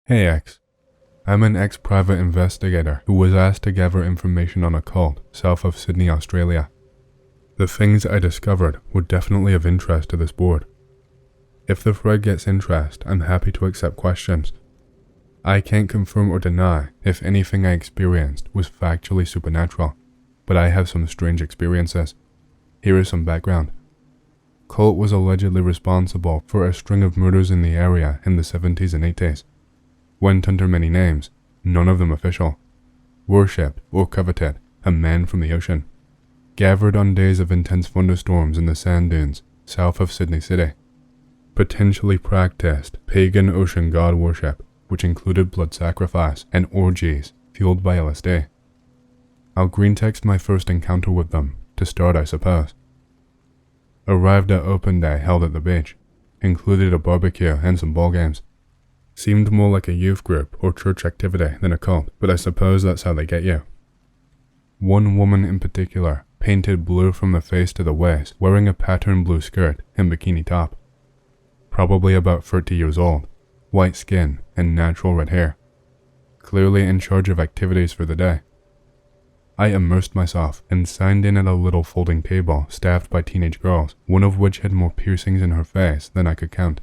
Hey X, I'm an ex-private investigator who was asked to gather information on a cult south of Sydney, Australia. The things I discovered were definitely of interest to this board. If the thread gets interest, I'm happy to accept questions. I can't confirm or deny if anything I experienced was factually supernatural, but I have some strange experiences. Here is some background. Cult was allegedly responsible for a string of murders in the area in the 70s and 80s. Went under many names, none of them official. Worshipped or coveted a man from the ocean. Gathered on days of intense thunderstorms in the sand dunes south of Sydney City. Potentially practiced pagan ocean god worship, which included blood sacrifice and orgies fueled by LSD. I'll Greentext my first encounter with them, to start I suppose. Arrived at open day held at the beach. Included a barbecue and some ball games. Seemed more like a youth group or church activity than a cult, but I suppose that's how they get you. One woman in particular, painted blue from the face to the waist, wearing a patterned blue skirt and bikini top. Probably about 30 years old, white skin and natural red hair. Clearly in charge of activities for the day. I immersed myself and signed in at a little folding table staffed by teenage girls, one of which had more piercings in her face than I could count.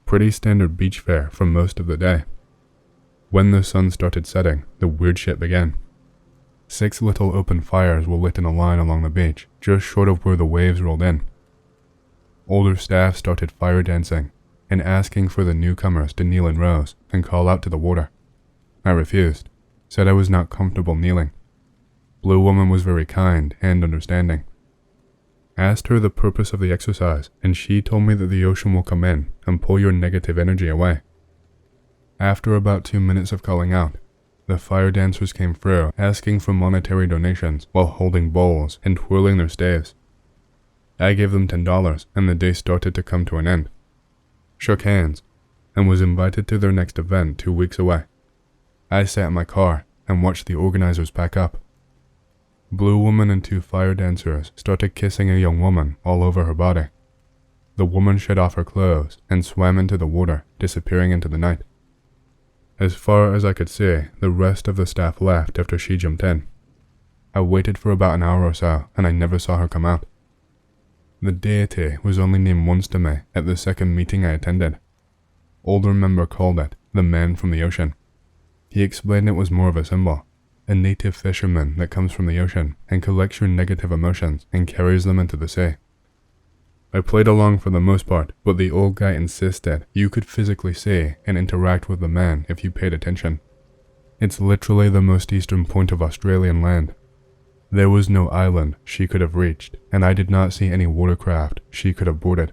Pretty standard beach fare for most of the day. When the sun started setting, the weird shit began. 6 little open fires were lit in a line along the beach, just short of where the waves rolled in. Older staff started fire dancing and asking for the newcomers to kneel in rows and call out to the water. I refused, said I was not comfortable kneeling. Blue woman was very kind and understanding. Asked her the purpose of the exercise, and she told me that the ocean will come in and pull your negative energy away. After about 2 minutes of calling out, the fire dancers came through asking for monetary donations while holding bowls and twirling their staves. I gave them $10 and the day started to come to an end. Shook hands and was invited to their next event 2 weeks away. I sat in my car and watched the organizers pack up. Blue woman and 2 fire dancers started kissing a young woman all over her body. The woman shed off her clothes and swam into the water, disappearing into the night. As far as I could see, the rest of the staff left after she jumped in. I waited for about an hour or so, and I never saw her come out. The deity was only named once to me at the second meeting I attended. Older member called it the man from the ocean. He explained it was more of a symbol. A native fisherman that comes from the ocean and collects your negative emotions and carries them into the sea. I played along for the most part, but the old guy insisted you could physically see and interact with the man if you paid attention. It's literally the most eastern point of Australian land. There was no island she could have reached, and I did not see any watercraft she could have boarded.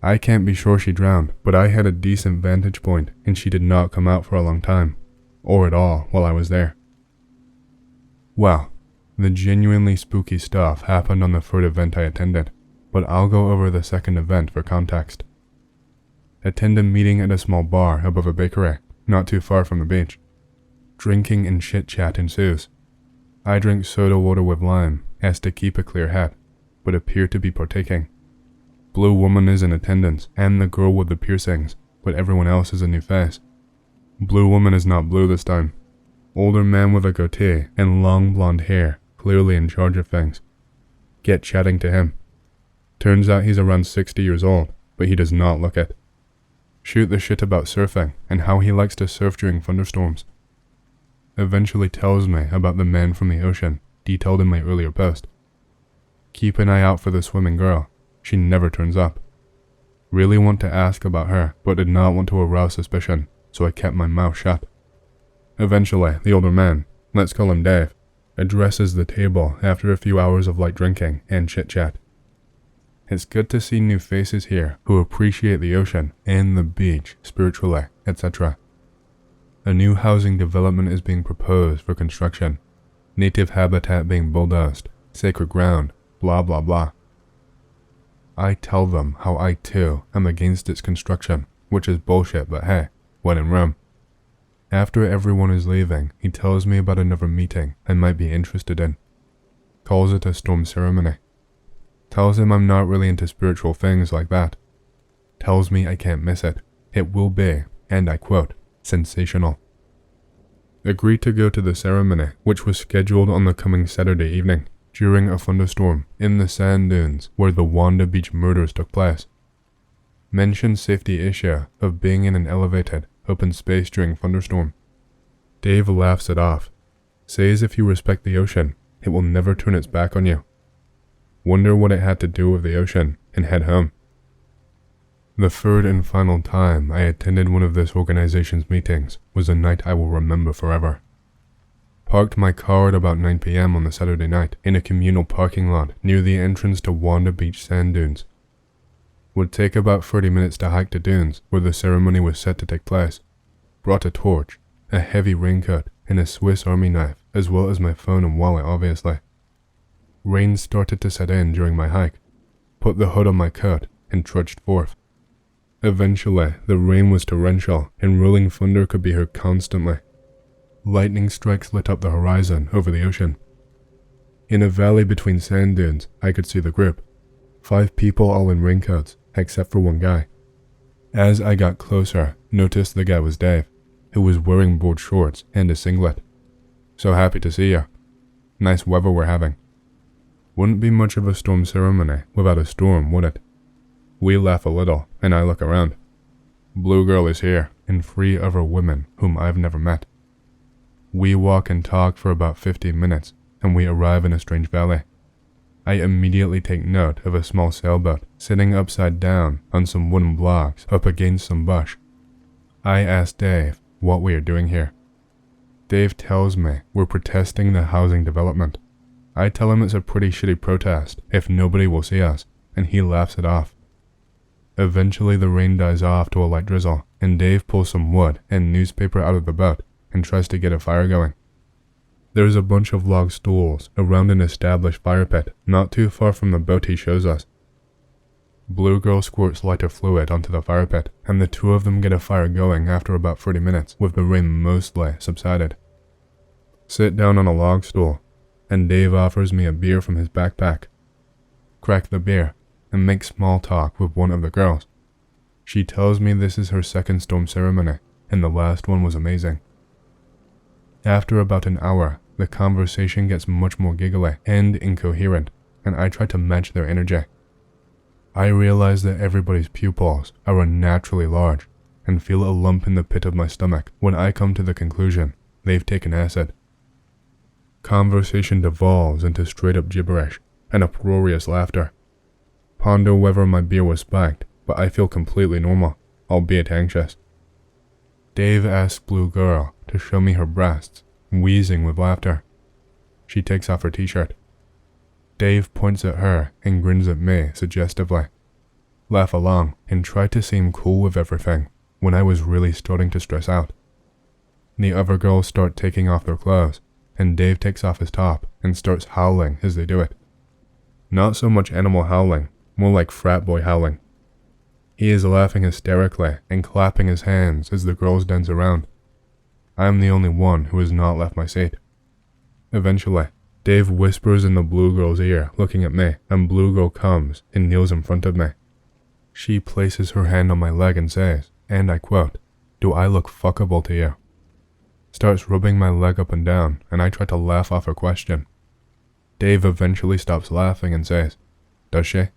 I can't be sure she drowned, but I had a decent vantage point and she did not come out for a long time, or at all while I was there. Well, the genuinely spooky stuff happened on the third event I attended, but I'll go over the second event for context. Attend a meeting at a small bar above a bakery, not too far from the beach. Drinking and chit-chat ensues. I drink soda water with lime, as to keep a clear head, but appear to be partaking. Blue woman is in attendance, and the girl with the piercings, but everyone else is a new face. Blue woman is not blue this time. Older man with a goatee and long blonde hair, clearly in charge of things. Get chatting to him. Turns out he's around 60 years old, but he does not look it. Shoot the shit about surfing and how he likes to surf during thunderstorms. Eventually tells me about the man from the ocean, detailed in my earlier post. Keep an eye out for the swimming girl. She never turns up. Really want to ask about her, but did not want to arouse suspicion, so I kept my mouth shut. Eventually, the older man, let's call him Dave, addresses the table after a few hours of light drinking and chit-chat. It's good to see new faces here who appreciate the ocean and the beach spiritually, etc. A new housing development is being proposed for construction, native habitat being bulldozed, sacred ground, blah blah blah. I tell them how I too am against its construction, which is bullshit, but hey, when in Rome. After everyone is leaving, he tells me about another meeting I might be interested in. Calls it a storm ceremony. Tells him I'm not really into spiritual things like that. Tells me I can't miss it. It will be, and I quote, Sensational. Agreed to go to the ceremony, which was scheduled on the coming Saturday evening, during a thunderstorm in the sand dunes where the Wanda Beach murders took place. Mentioned safety issue of being in an elevated, open space during thunderstorm. Dave laughs it off, says if you respect the ocean, it will never turn its back on you. Wonder what it had to do with the ocean, and head home. The third and final time I attended one of this organization's meetings was a night I will remember forever. Parked my car at about 9 p.m. on the Saturday night in a communal parking lot near the entrance to Wanda Beach sand dunes. Would take about 30 minutes to hike to dunes where the ceremony was set to take place. Brought a torch, a heavy raincoat, and a Swiss Army knife, as well as my phone and wallet obviously. Rain started to set in during my hike. Put the hood on my coat and trudged forth. Eventually, the rain was torrential and rolling thunder could be heard constantly. Lightning strikes lit up the horizon over the ocean. In a valley between sand dunes, I could see the group. 5 people all in raincoats, except for one guy. As I got closer, noticed the guy was Dave, who was wearing board shorts and a singlet. So happy to see you. Nice weather we're having. Wouldn't be much of a storm ceremony without a storm, would it? We laugh a little, and I look around. Blue girl is here, and 3 other women whom I've never met. We walk and talk for about 15 minutes, and we arrive in a strange valley. I immediately take note of a small sailboat sitting upside down on some wooden blocks up against some bush. I ask Dave what we are doing here. Dave tells me we're protesting the housing development. I tell him it's a pretty shitty protest if nobody will see us, and he laughs it off. Eventually the rain dies off to a light drizzle, and Dave pulls some wood and newspaper out of the boat and tries to get a fire going. There's a bunch of log stools around an established fire pit not too far from the boat he shows us. Blue girl squirts lighter fluid onto the fire pit, and the 2 of them get a fire going after about 30 minutes with the rain mostly subsided. Sit down on a log stool, and Dave offers me a beer from his backpack. Crack the beer, and make small talk with one of the girls. She tells me this is her second storm ceremony, and the last one was amazing. After about an hour, the conversation gets much more giggly and incoherent, and I try to match their energy. I realize that everybody's pupils are unnaturally large, and feel a lump in the pit of my stomach when I come to the conclusion they've taken acid. Conversation devolves into straight-up gibberish and uproarious laughter. Ponder whether my beer was spiked, but I feel completely normal, albeit anxious. Dave asks Blue Girl to show me her breasts, wheezing with laughter. She takes off her t-shirt. Dave points at her and grins at me suggestively. Laugh along and try to seem cool with everything when I was really starting to stress out. The other girls start taking off their clothes, and Dave takes off his top and starts howling as they do it. Not so much animal howling, more like frat boy howling. He is laughing hysterically and clapping his hands as the girls dance around. I am the only one who has not left my seat. Eventually, Dave whispers in the Blue Girl's ear, looking at me, and Blue Girl comes and kneels in front of me. She places her hand on my leg and says, and I quote, "Do I look fuckable to you?" Starts rubbing my leg up and down, and I try to laugh off her question. Dave eventually stops laughing and says, "Does she?"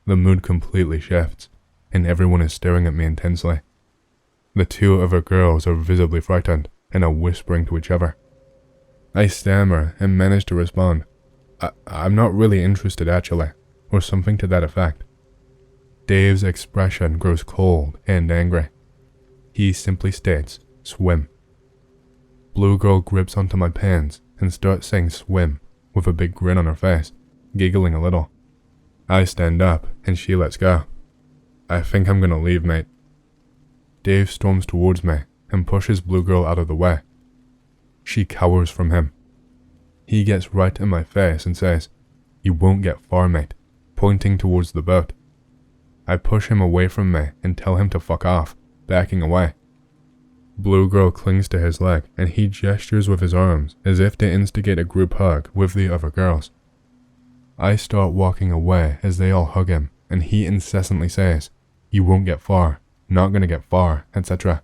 The mood completely shifts, and everyone is staring at me intensely. The 2 other girls are visibly frightened and are whispering to each other. I stammer and manage to respond, I'm not really interested actually, or something to that effect. Dave's expression grows cold and angry. He simply states, "Swim." Blue Girl grips onto my pants and starts saying swim with a big grin on her face, giggling a little. I stand up and she lets go. I think I'm gonna leave, mate. Dave storms towards me and pushes Blue Girl out of the way. She cowers from him. He gets right in my face and says, "You won't get far, mate," pointing towards the boat. I push him away from me and tell him to fuck off, backing away. Blue Girl clings to his leg and he gestures with his arms as if to instigate a group hug with the other girls. I start walking away as they all hug him, and he incessantly says, "You won't get far, not gonna get far," etc.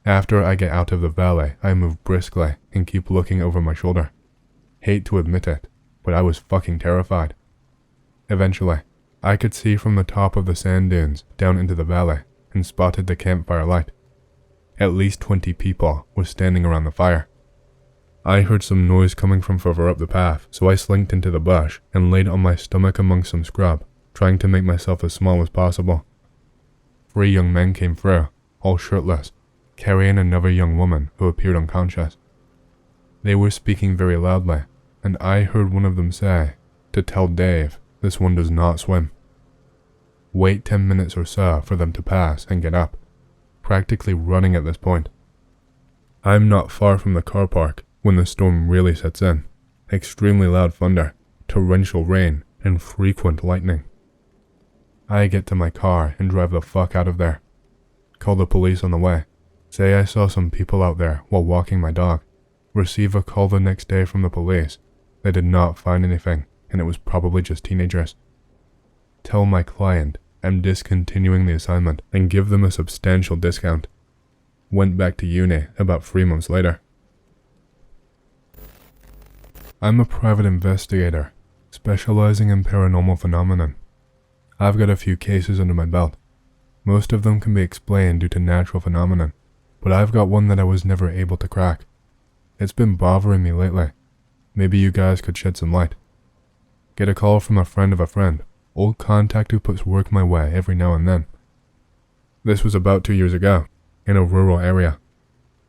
After I get out of the valley, I move briskly and keep looking over my shoulder. Hate to admit it, but I was fucking terrified. Eventually, I could see from the top of the sand dunes down into the valley and spotted the campfire light. At least 20 people were standing around the fire. I heard some noise coming from further up the path, so I slinked into the bush and laid on my stomach among some scrub, trying to make myself as small as possible. 3 young men came through, all shirtless, carrying another young woman who appeared unconscious. They were speaking very loudly, and I heard one of them say, to tell Dave, this one does not swim. Wait 10 minutes or so for them to pass and get up, practically running at this point. I'm not far from the car park when the storm really sets in. Extremely loud thunder, torrential rain, and frequent lightning. I get to my car and drive the fuck out of there. Call the police on the way. Say I saw some people out there while walking my dog. Receive a call the next day from the police. They did not find anything, and it was probably just teenagers. Tell my client I'm discontinuing the assignment and give them a substantial discount. Went back to uni about 3 months later. I'm a private investigator, specializing in paranormal phenomenon. I've got a few cases under my belt. Most of them can be explained due to natural phenomenon, but I've got one that I was never able to crack. It's been bothering me lately. Maybe you guys could shed some light. Get a call from a friend of a friend, old contact who puts work my way every now and then. This was about 2 years ago, in a rural area.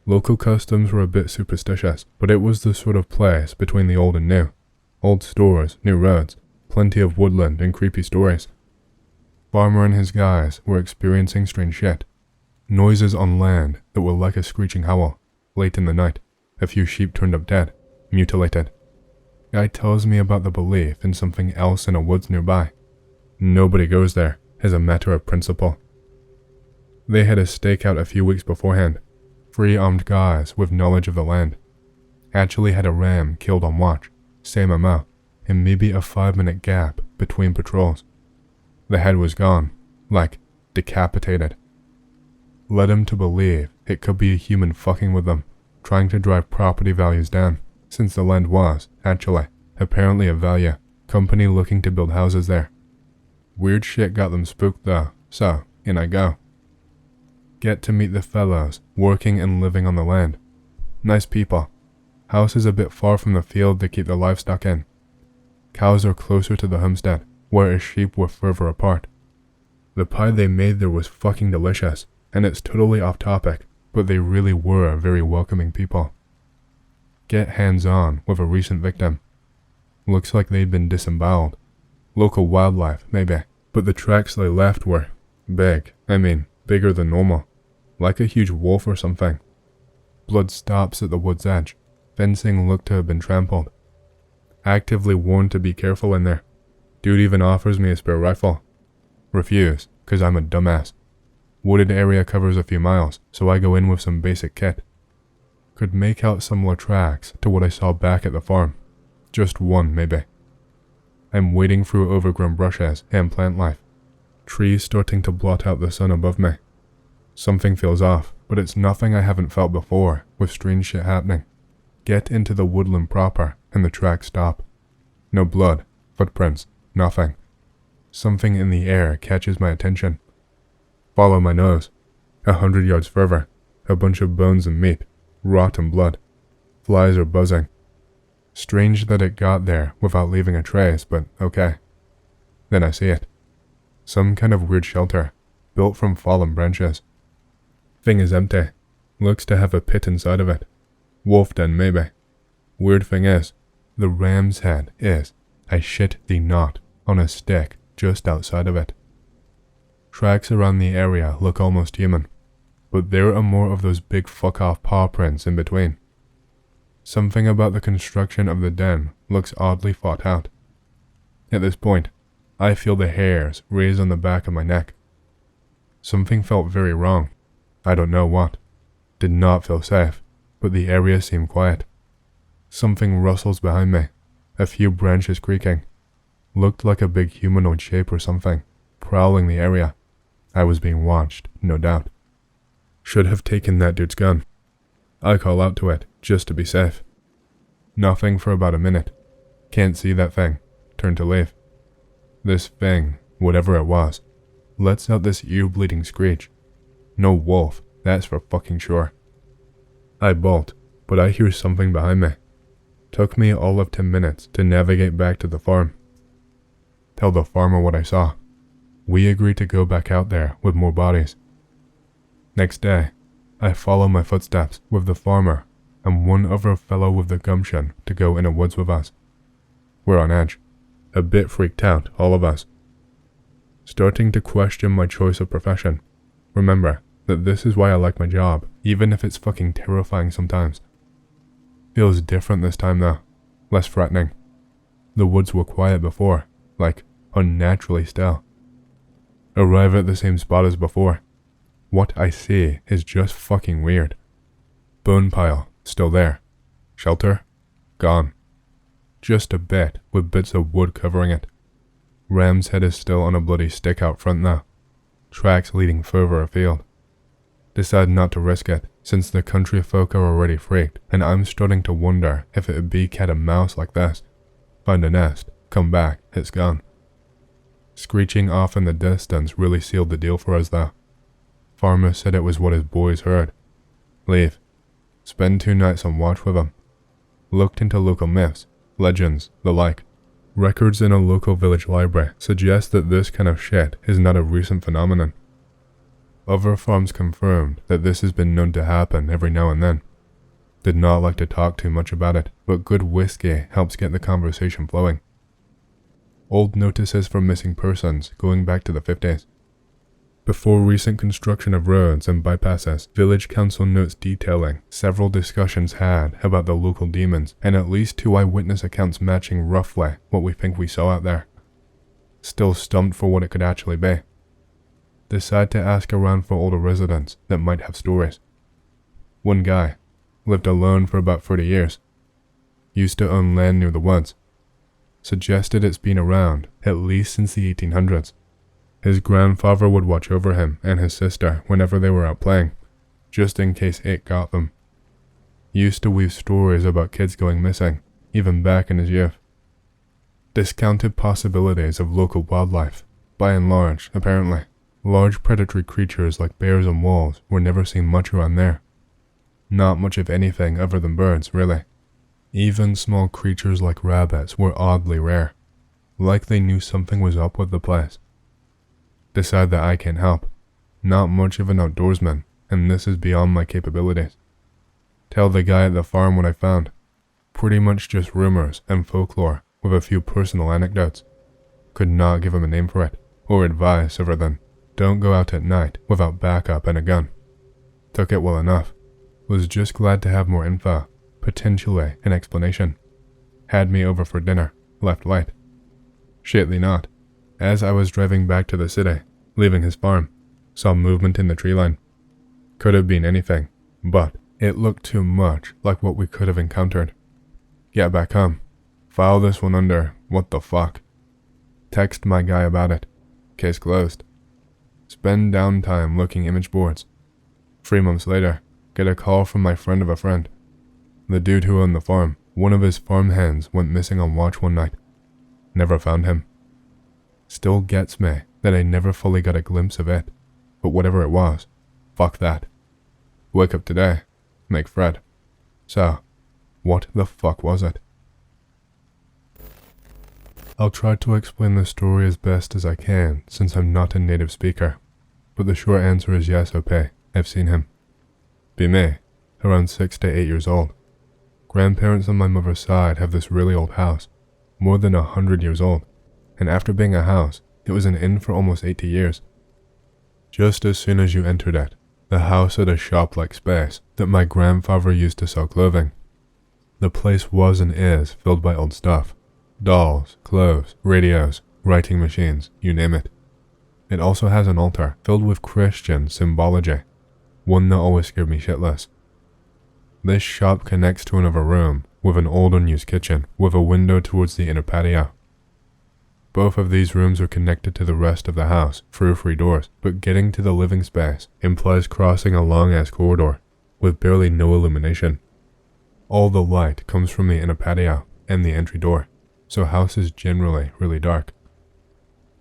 Local customs were a bit superstitious, but it was the sort of place between the old and new. Old stores, new roads, plenty of woodland and creepy stories. Farmer and his guys were experiencing strange shit. Noises on land that were like a screeching howl. Late in the night, a few sheep turned up dead, mutilated. Guy tells me about the belief in something else in a woods nearby. Nobody goes there, as a matter of principle. They had a stakeout a few weeks beforehand. 3 armed guys with knowledge of the land. Actually had a ram killed on watch, same amount, and maybe a 5-minute gap between patrols. The head was gone, like decapitated. Led him to believe it could be a human fucking with them, trying to drive property values down, since the land was, actually, apparently of value, company looking to build houses there. Weird shit got them spooked though, so in I go. Get to meet the fellows working and living on the land. Nice people. House is a bit far from the field they keep their livestock in. Cows are closer to the homestead, whereas sheep were further apart. The pie they made there was fucking delicious, and it's totally off topic, but they really were very welcoming people. Get hands-on with a recent victim. Looks like they'd been disemboweled. Local wildlife, maybe, but the tracks they left were big, bigger than normal. Like a huge wolf or something. Blood stops at the wood's edge. Fencing looked to have been trampled. Actively warned to be careful in there. Dude even offers me a spare rifle. Refuse, cause I'm a dumbass. Wooded area covers a few miles, so I go in with some basic kit. Could make out similar tracks to what I saw back at the farm. Just one, maybe. I'm wading through overgrown brushes and plant life. Trees starting to blot out the sun above me. Something feels off, but it's nothing I haven't felt before, with strange shit happening. Get into the woodland proper, and the tracks stop. No blood, footprints, nothing. Something in the air catches my attention. Follow my nose. 100 yards further, a bunch of bones and meat, rotten blood. Flies are buzzing. Strange that it got there without leaving a trace, but okay. Then I see it. Some kind of weird shelter, built from fallen branches. Thing is empty. Looks to have a pit inside of it. Wolf den maybe. Weird thing is, the ram's head is, I shit thee not, on a stick just outside of it. Tracks around the area look almost human, but there are more of those big fuck-off paw prints in between. Something about the construction of the den looks oddly thought out. At this point, I feel the hairs raise on the back of my neck. Something felt very wrong. I don't know what. Did not feel safe, but the area seemed quiet. Something rustles behind me, a few branches creaking. Looked like a big humanoid shape or something, prowling the area. I was being watched, no doubt. Should have taken that dude's gun. I call out to it, just to be safe. Nothing for about a minute. Can't see that thing. Turn to leave. This thing, whatever it was, lets out this ear-bleeding screech. No wolf, that's for fucking sure. I bolt, but I hear something behind me. Took me all of 10 minutes to navigate back to the farm. Tell the farmer what I saw. We agreed to go back out there with more bodies. Next day, I follow my footsteps with the farmer and one other fellow with the gumption to go in the woods with us. We're on edge, a bit freaked out, all of us. Starting to question my choice of profession. Remember that this is why I like my job, even if it's fucking terrifying sometimes. Feels different this time though, less threatening. The woods were quiet before, like unnaturally still. Arrive at the same spot as before. What I see is just fucking weird. Bone pile, still there. Shelter, gone. Just a bit with bits of wood covering it. Ram's head is still on a bloody stick out front though. Tracks leading further afield. Decide not to risk it, since the country folk are already freaked, and I'm starting to wonder if it'd be cat and mouse like this. Find a nest, come back, it's gone. Screeching off in the distance really sealed the deal for us though. Farmer said it was what his boys heard. Leave. Spend 2 nights on watch with him. Looked into local myths, legends, the like. Records in a local village library suggest that this kind of shit is not a recent phenomenon. Other farms confirmed that this has been known to happen every now and then. Did not like to talk too much about it, but good whiskey helps get the conversation flowing. Old notices for missing persons going back to the 50s. Before recent construction of roads and bypasses, village council notes detailing several discussions had about the local demons and at least 2 eyewitness accounts matching roughly what we think we saw out there. Still stumped for what it could actually be. Decide to ask around for older residents that might have stories. One guy lived alone for about 30 years. Used to own land near the woods. Suggested it's been around at least since the 1800s. His grandfather would watch over him and his sister whenever they were out playing, just in case it got them. Used to weave stories about kids going missing, even back in his youth. Discounted possibilities of local wildlife, by and large, apparently. Large predatory creatures like bears and wolves were never seen much around there. Not much of anything other than birds, really. Even small creatures like rabbits were oddly rare, like they knew something was up with the place. Decide that I can't help. Not much of an outdoorsman, and this is beyond my capabilities. Tell the guy at the farm what I found. Pretty much just rumors and folklore with a few personal anecdotes. Could not give him a name for it, or advice other than, don't go out at night without backup and a gun. Took it well enough. Was just glad to have more info, potentially an explanation. Had me over for dinner, left late. Shitly not. As I was driving back to the city, leaving his farm, saw movement in the tree line. Could have been anything, but it looked too much like what we could have encountered. Get back home. File this one under what the fuck. Text my guy about it. Case closed. Spend downtime looking image boards. 3 months later, get a call from my friend of a friend. The dude who owned the farm, one of his farm hands went missing on watch one night. Never found him. Still gets me that I never fully got a glimpse of it, but whatever it was, fuck that. Wake up today, make Fred. So, what the fuck was it? I'll try to explain the story as best as I can since I'm not a native speaker, but the short answer is yes, okay, I've seen him. Be me, around 6 to 8 years old. Grandparents on my mother's side have this really old house, more than 100 years old. And after being a house, it was an inn for almost 80 years. Just as soon as you entered it, the house had a shop-like space that my grandfather used to sell clothing. The place was and is filled by old stuff. Dolls, clothes, radios, writing machines, you name it. It also has an altar filled with Christian symbology, one that always scared me shitless. This shop connects to another room with an old unused kitchen with a window towards the inner patio. Both of these rooms are connected to the rest of the house through 3 doors, but getting to the living space implies crossing a long-ass corridor with barely no illumination. All the light comes from the inner patio and the entry door, so house is generally really dark.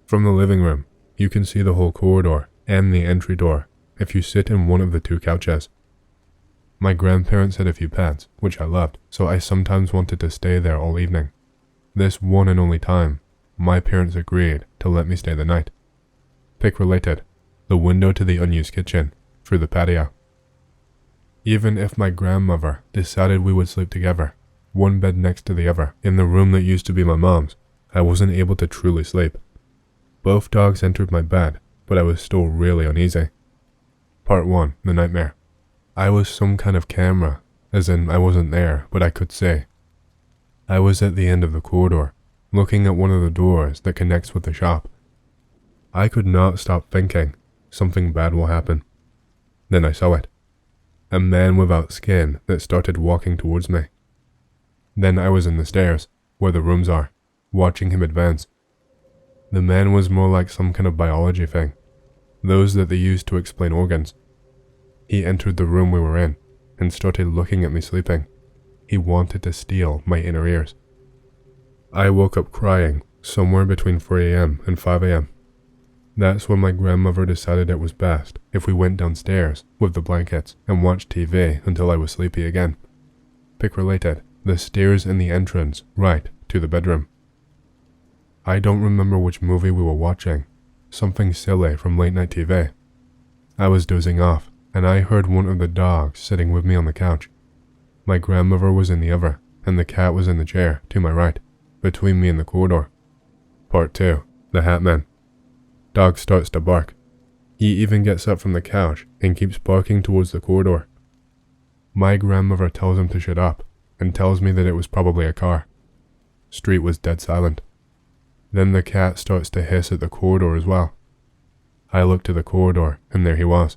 From the living room, you can see the whole corridor and the entry door if you sit in one of the 2 couches. My grandparents had a few pets, which I loved, so I sometimes wanted to stay there all evening. This one and only time, my parents agreed to let me stay the night. Pick related, the window to the unused kitchen, through the patio. Even if my grandmother decided we would sleep together, one bed next to the other, in the room that used to be my mom's, I wasn't able to truly sleep. Both dogs entered my bed, but I was still really uneasy. Part 1, the nightmare. I was some kind of camera, as in I wasn't there, but I could see. I was at the end of the corridor, looking at one of the doors that connects with the shop. I could not stop thinking, something bad will happen. Then I saw it. A man without skin that started walking towards me. Then I was in the stairs, where the rooms are, watching him advance. The man was more like some kind of biology thing, those that they use to explain organs. He entered the room we were in, and started looking at me sleeping. He wanted to steal my inner ears. I woke up crying, somewhere between 3 a.m. and 5 a.m. That's when my grandmother decided it was best if we went downstairs with the blankets and watched TV until I was sleepy again. Pick related, the stairs in the entrance right to the bedroom. I don't remember which movie we were watching, something silly from late night TV. I was dozing off, and I heard one of the dogs sitting with me on the couch. My grandmother was in the other, and the cat was in the chair to my right, between me and the corridor. Part 2, the Hat Man. Dog starts to bark. He even gets up from the couch and keeps barking towards the corridor. My grandmother tells him to shut up, and tells me that it was probably a car. Street was dead silent. Then the cat starts to hiss at the corridor as well. I look to the corridor, and there he was.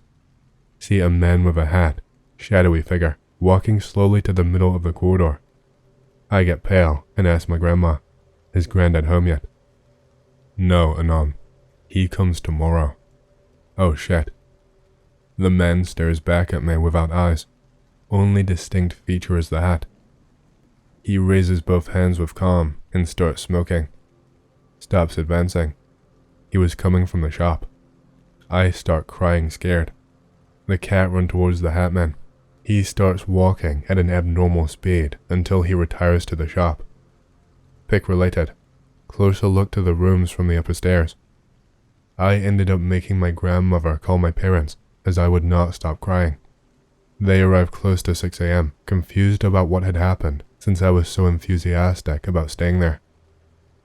See a man with a hat, shadowy figure, walking slowly to the middle of the corridor. I get pale and ask my grandma, is Granddad home yet? No, Anon. He comes tomorrow. Oh shit. The man stares back at me without eyes. Only distinct feature is the hat. He raises both hands with calm and starts smoking. Stops advancing. He was coming from the shop. I start crying scared. The cat runs towards the hat man. He starts walking at an abnormal speed until he retires to the shop. Pick related. Closer look to the rooms from the upper stairs. I ended up making my grandmother call my parents as I would not stop crying. They arrived close to 6 a.m., confused about what had happened since I was so enthusiastic about staying there.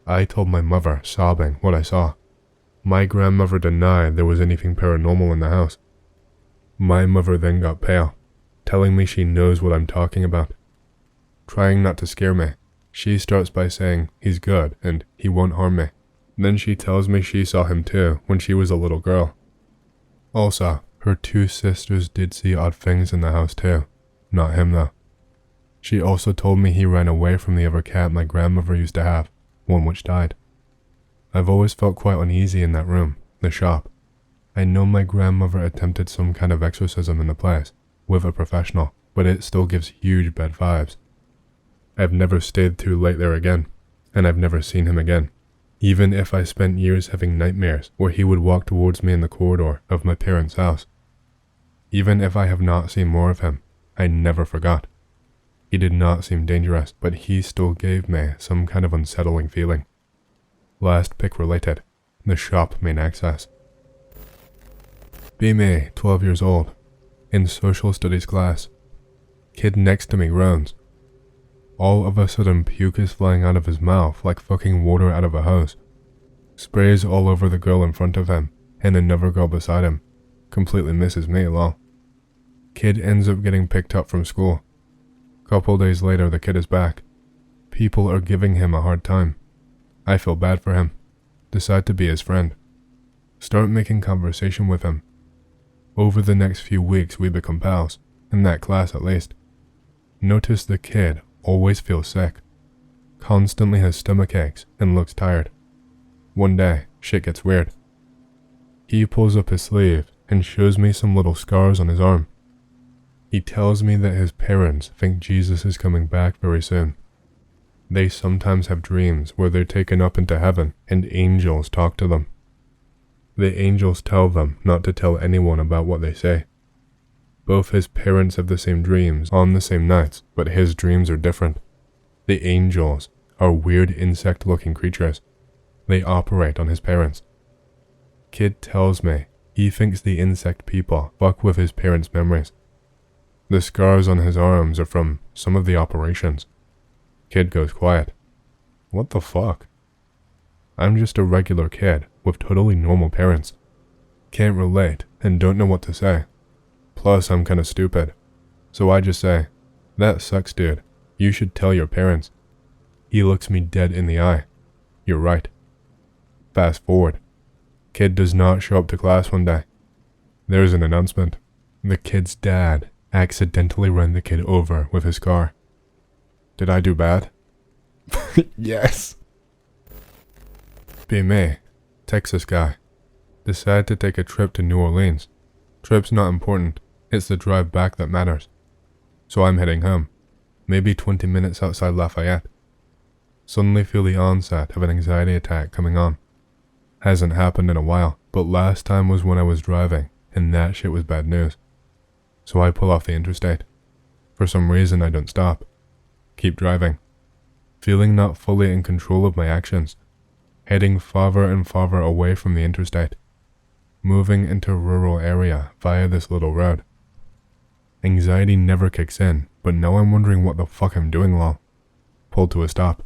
I told my mother, sobbing, what I saw. My grandmother denied there was anything paranormal in the house. My mother then got pale, telling me she knows what I'm talking about. Trying not to scare me, she starts by saying he's good and he won't harm me. Then she tells me she saw him too when she was a little girl. Also, her 2 sisters did see odd things in the house too, not him though. She also told me he ran away from the other cat my grandmother used to have, one which died. I've always felt quite uneasy in that room, the shop. I know my grandmother attempted some kind of exorcism in the place, with a professional, but it still gives huge bad vibes. I've never stayed too late there again, and I've never seen him again, even if I spent years having nightmares where he would walk towards me in the corridor of my parents' house. Even if I have not seen more of him, I never forgot. He did not seem dangerous, but he still gave me some kind of unsettling feeling. Last pick related, the shop main access. Be me, 12 years old, in social studies class. Kid next to me groans. All of a sudden puke is flying out of his mouth like fucking water out of a hose. Sprays all over the girl in front of him, and another girl beside him. Completely misses me, lol. Kid ends up getting picked up from school. Couple days later the kid is back. People are giving him a hard time. I feel bad for him. Decide to be his friend. Start making conversation with him. Over the next few weeks we become pals, in that class at least. Notice the kid always feels sick. Constantly has stomach aches and looks tired. One day, shit gets weird. He pulls up his sleeve and shows me some little scars on his arm. He tells me that his parents think Jesus is coming back very soon. They sometimes have dreams where they're taken up into heaven and angels talk to them. The angels tell them not to tell anyone about what they say. Both his parents have the same dreams on the same nights, but his dreams are different. The angels are weird insect-looking creatures. They operate on his parents. Kid tells me he thinks the insect people fuck with his parents' memories. The scars on his arms are from some of the operations. Kid goes quiet. What the fuck? I'm just a regular kid with totally normal parents. Can't relate and don't know what to say. Plus I'm kinda stupid. So I just say, that sucks, dude. You should tell your parents. He looks me dead in the eye. You're right. Fast forward. Kid does not show up to class one day. There's an announcement. The kid's dad accidentally ran the kid over with his car. Did I do bad? Yes. Be me, Texas guy. Decide to take a trip to New Orleans. Trip's not important. It's the drive back that matters. So I'm heading home. Maybe 20 minutes outside Lafayette. Suddenly feel the onset of an anxiety attack coming on. Hasn't happened in a while, but last time was when I was driving, and that shit was bad news. So I pull off the interstate. For some reason I don't stop. Keep driving. Feeling not fully in control of my actions. Heading farther and farther away from the interstate. Moving into a rural area via this little road. Anxiety never kicks in, but now I'm wondering what the fuck I'm doing wrong. Pulled to a stop.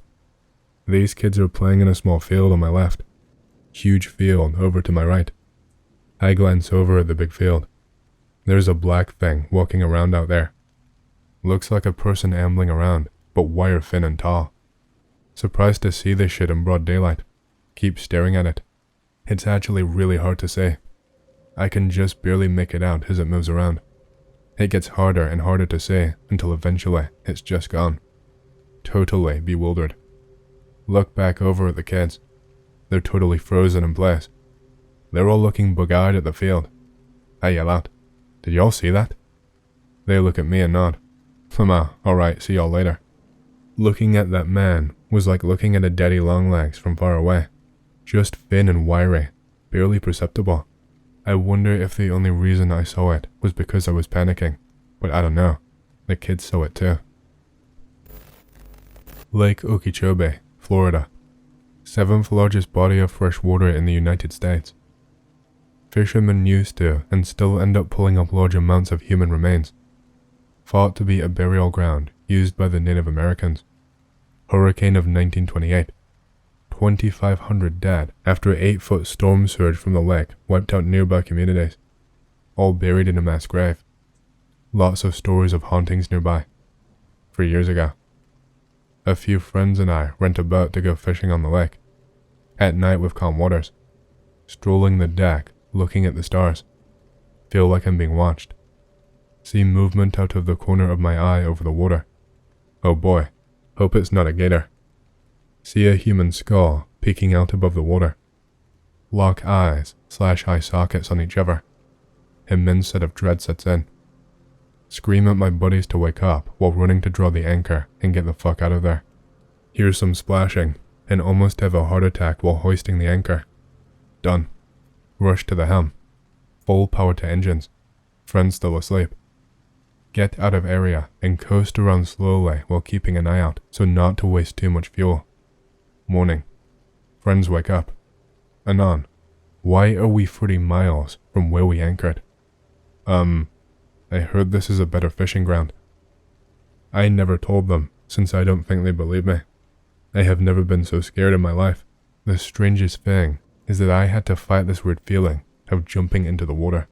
These kids are playing in a small field on my left. Huge field over to my right. I glance over at the big field. There's a black thing walking around out there. Looks like a person ambling around, but wire thin and tall. Surprised to see this shit in broad daylight. Keep staring at it. It's actually really hard to see. I can just barely make it out as it moves around. It gets harder and harder to see until eventually it's just gone. Totally bewildered. Look back over at the kids. They're totally frozen in place. They're all looking bug-eyed at the field. I yell out, "Did y'all see that?" They look at me and nod. Alright, see y'all later. Looking at that man was like looking at a daddy longlegs from far away. Just thin and wiry, barely perceptible. I wonder if the only reason I saw it was because I was panicking, but I don't know. The kids saw it too. Lake Okeechobee, Florida. 7th largest body of fresh water in the United States. Fishermen used to and still end up pulling up large amounts of human remains. Thought to be a burial ground used by the Native Americans. Hurricane of 1928. 2,500 dead after an 8-foot storm surge from the lake wiped out nearby communities. All buried in a mass grave. Lots of stories of hauntings nearby. 3 years ago. A few friends and I rent a boat to go fishing on the lake. At night with calm waters. Strolling the deck, looking at the stars. Feel like I'm being watched. See movement out of the corner of my eye over the water. Oh boy, hope it's not a gator. See a human skull peeking out above the water. Lock eyes/eye sockets on each other. Immense set of dread sets in. Scream at my buddies to wake up while running to draw the anchor and get the fuck out of there. Hear some splashing and almost have a heart attack while hoisting the anchor. Done. Rush to the helm. Full power to engines. Friends still asleep. Get out of area and coast around slowly while keeping an eye out so not to waste too much fuel. Morning. Friends wake up. Anon. Why are we 30 miles from where we anchored? I heard this is a better fishing ground. I never told them, since I don't think they believe me. I have never been so scared in my life. The strangest thing is that I had to fight this weird feeling of jumping into the water.